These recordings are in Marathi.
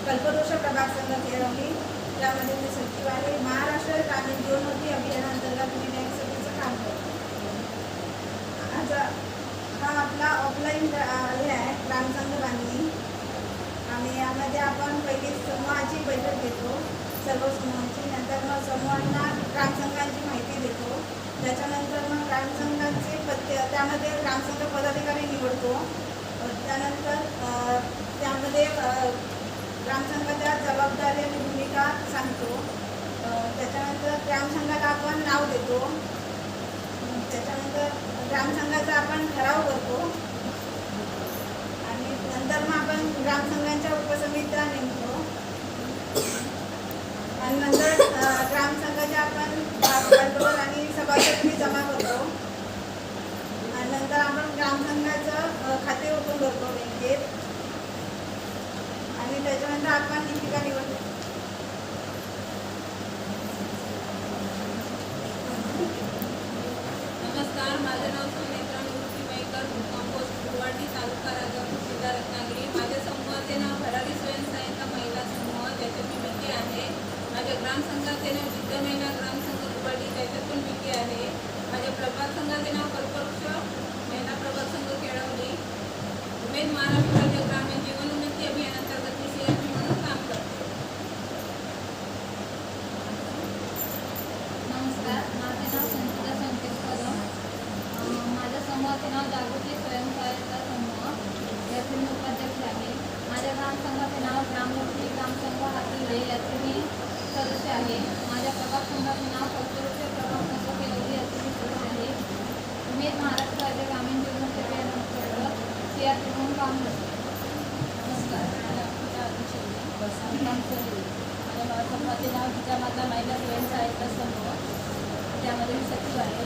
कल्पवृक्ष प्रभाग संघ केळवली, त्यामध्ये मी सचिव आहे. महाराष्ट्र ग्रामीण जीवनोन्नती अभियानांतर्गत मी बँकसभेचं काम करतो. आज हा आपला ऑफलाईन हे आहे ग्रामसंघ बांधणी. आणि यामध्ये आपण पहिली समूहाची बैठक घेतो, सर्व समूहांची. नंतर मग समूहांना ग्रामसंघांची माहिती देतो. त्याच्यानंतर मग ग्रामसंघांचे त्यामध्ये ग्रामसंघ पदाधिकारी निवडतो. त्यानंतर त्यामध्ये ग्रामसंघाच्या जबाबदारी आणि भूमिका सांगतो. त्याच्यानंतर ग्रामसंघाला आपण नाव देतो. त्याच्यानंतर ग्रामसंघाचा आपण ठराव करतो. आणि नंतर मग आपण ग्रामसंघांच्या उपसमित्या नेमतो. आणि नंतर ग्रामसंघाच्या आपण भागभांडवल आणि सभासद जमा करतो. आणि नंतर आपण ग्रामसंघाचं खाते ओपन करतो बँकेत. आणि त्याच्यानंतर आपण लिपिका निवडतो. नमस्कार, माझे नाव सुनेत्रा निवृत्ती मयेकर, कंपोस्ट गुवाहाटी, तालुका राजापूर, जिल्हा रत्नागिरी. माझ्या समूहाचे नाव भरारी स्वयंसहायता महिला समूह, त्याच्यात मी विकी आहे. माझ्या ग्रामसंघाचे नाव जिद्द महिला ग्रामसंघ गुवाहाटी, त्याच्यात पण विकी आहे. माझ्या प्रभाग संघाचे नाव कल्पवृक्ष महिला प्रभाग संघ केळवली. उमेद महाराष्ट्र राज्य ग्रामीण जीवनोन्नती अभियानांतर्गत मी CRP म्हणून काम करते. नमस्कार, माझे नाव संचिता संकेत कदम. माझ्या समूहाचे नाव जागृती स्वयंसहायता समूह, याचे मी उपाध्यक्ष आहे. माझ्या ग्रामसंघाचे नाव ग्रामलक्ष्मी ग्रामसंघ हातीले, याचे मी सदस्य आहे. माझ्या प्रभाग संघाचे नाव कल्पवृक्ष प्रभाग संघ केळवली, याचे मी सदस्य आहे. उमेद महाराष्ट्र राज्य ग्रामीण जीवनोन्नती अभियानांतर्गत CRP म्हणून काम करते. नमस्कार, माझ्या समूहाचे नाव जिजामाता महिला स्वयंसहायता समूह, त्यामध्ये मी सचिव आहे.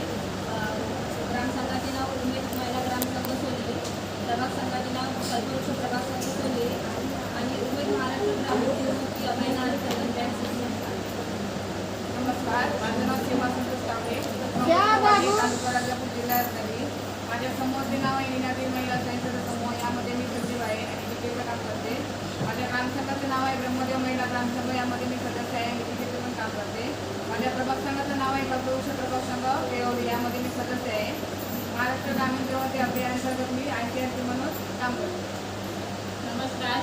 ग्रामसंघाचे नाव उमेद महिला ग्रामसंघ सोली, प्रभाग संघाचे नाव कल्पवृक्ष प्रभाग संघ सोली आणि उमेद महाराष्ट्र ग्रामीण जीवनोन्नती अभियानांतर्गत बँक. नमस्कार, माझं नाव सीमा संतोष कांबळे, तालुका राजापूर, जिल्हा रत्नागिरी. माझ्या समूहाचे नाव आहे नीनादेवी महिला स्वयंसेवक समूह, यामध्ये मी सचिव आहे आणि लिपिकेचं काम करते. माझ्या ग्रामसंघाचं नाव आहे ब्रह्मदेव महिला ग्रामसंघ, यामध्ये मी सदस्य आहे आणि लिपिकेचं पण काम करते. माझ्या प्रभाग संघाचं नाव आहे कल्पवृक्ष प्रभाग संघ केळवली, यामध्ये मी सदस्य आहे. महाराष्ट्र ग्रामीण जीवनोन्नती अभियानांतर्गत मी ICRP म्हणून काम करते. नमस्कार,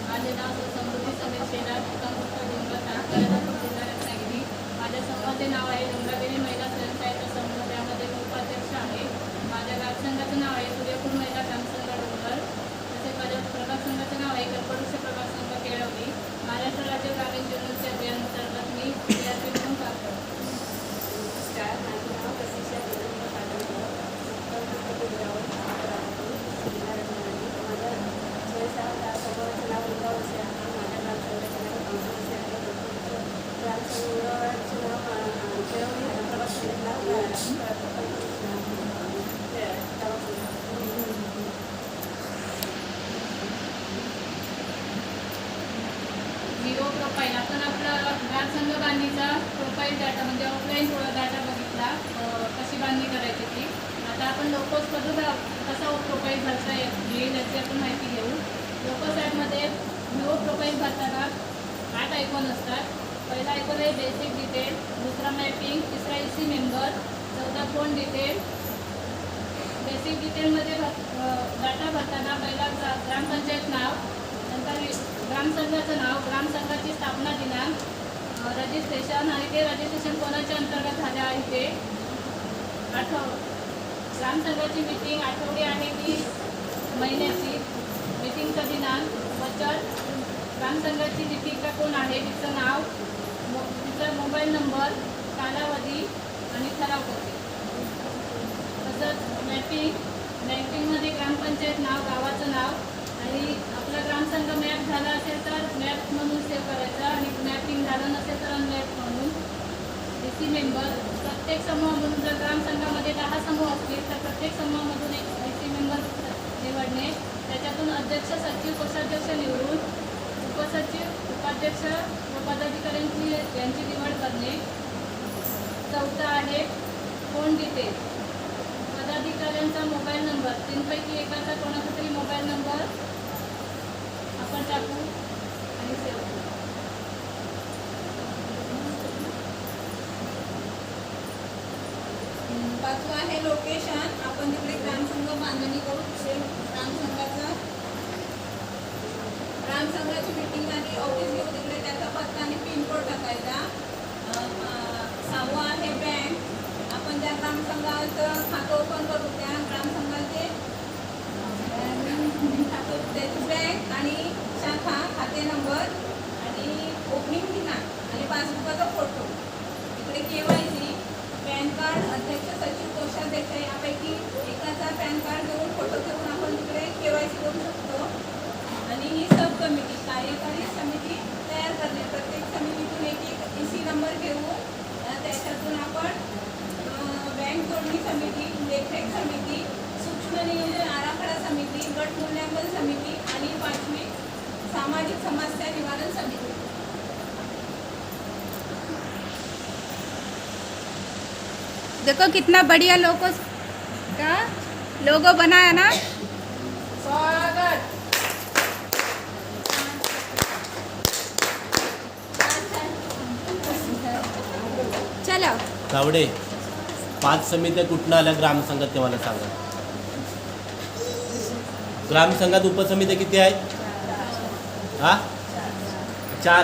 माझे नाव समृद्धी समीर शेलार, कंपोस्ट डोंगरगाव, जिल्हा रत्नागिरी. माझ्या समूहाचे नाव आहे डोंगरादेवी महिला स्वयंसहायता समूह, त्यामध्ये मी उपाध्यक्ष आहे. माझ्या ग्रामसंघाचं नाव आहे सूर्यपूर महिला ग्रामसंघ डोंगर. तसेच माझ्या प्रभाग संघाचं नाव आहे कल्पवृक्ष प्रभाग संघ केळवली. महाराष्ट्र राज्य ग्रामीण जीवनोन्नती अभियानांतर्गत मी CRP म्हणून काम करते. नमस्कार, माझे नाव प्रतीक्षा देवेंद्र पाटणकर, जिल्हा रत्नागिरी. माझ्या स्वयंसहायता समूहाचं नाव उंडावसे आहे. माझ्या ग्रामसंघाचे नाव कंपोस्ट आहे. ग्रामसंघाचे नाव केळवली, प्रभाग संघाचे नाव झिरो प्रोफाईल. आपण आपला ग्रामसंघ बांधणीचा प्रोफाईल डाटा म्हणजे ऑफलाईन डाटा बघितला, कशी बांधणी करायची ती. आता आपण लोकोस कसा प्रोफाईल भरता येईल याची आपण माहिती घेऊ. लोकोस ॲपमध्ये झिरो प्रोफाईल भरताना 8 आयकॉन असतात. पहिला आयकॉन आहे बेसिक डिटेल, दुसरा मॅपिंग, तिसरा EC मेंबर, चौथा फोन डिटेल. बेसिक डिटेलमध्ये डाटा भरताना पहिला ग्रामपंचायत नाव, नंतर ग्रामसंघाचं नाव, ग्रामसंघाची स्थापना दिनांक, रजिस्ट्रेशन आणि ते रजिस्ट्रेशन कोणाच्या अंतर्गत झाले आहे ते. ग्रामसंघाची मीटिंग आठवडी आहे की महिन्याची, मीटिंगचा दिनांक, बचत, ग्रामसंघाची लिपिका कोण आहे तिचं नाव, तिचा मोबाईल नंबर, कालावधी आणि ठराव करते. तसंच मॅपिंगमध्ये ग्रामपंचायत नाव, गावाचं नाव आणि आपला ग्रामसंघ मॅप झाला असेल तर मॅप म्हणून सेव्ह करायचा आणि मॅपिंग झालं नसेल तर अनमॅप म्हणून. EC मेंबर, प्रत्येक समूहामधून जर ग्रामसंघामध्ये 10 समूह असतील तर प्रत्येक समूहामधून एक EC मेंबर निवडणे. त्याच्यातून अध्यक्ष, सचिव, कोषाध्यक्ष निवडून उपसचिव, उपाध्यक्ष व पदाधिकाऱ्यांची यांची निवड करणे. चौथा आहे फोन डिटेल, पदाधिकाऱ्यांचा मोबाईल नंबर, 3 पैकी एकाचा कोणाचा तरी मोबाईल नंबर आपण टाकू आणि सेव्ह पाचवं आहे लोकेशन. आपण तिकडे ग्रामसंघ बांधणी करू. ग्रामसंघाची मीटिंग आणि ऑफिस घेऊ तिकडे त्याचा पत्ता आणि पिनकोड टाकायचा. सहावं आहे बँक. आपण ज्या ग्रामसंघाचं खातं ओपन करू त्या ग्रामसंघाचे त्याची बँक आणि शाखा, खाते नंबर आणि ओपनिंग ठिकाण आणि पासबुकाचा फोटो. इकडे KYC, पॅन कार्ड, अध्यक्ष, सचिव, कोषाध्यक्ष यापैकी एकाचा पॅन कार्ड घेऊन फोटो घेऊन आपण तिकडे KYC करू शकतो. आणि ही सब कमिटी, कार्यकारी समिती तयार करणे. प्रत्येक समितीतून एक EC नंबर घेऊन त्याच्यातून आपण बँक जोडणी समिती, देखरेख समिती, सूक्ष्म नियोजन आराखडा समिती, गट मूल्यांकन समिती आणि 5वी सामाजिक समस्या निवारण समिती. देखो कितना बढ़िया लोगों का लोगो बना है ना. स्वागत. चलो. तावडे 5 समित्या कुठनं आल्या ग्रामसंघात ते मला सांगा. ग्रामसंघात उपसमित्या किती आहेत? हा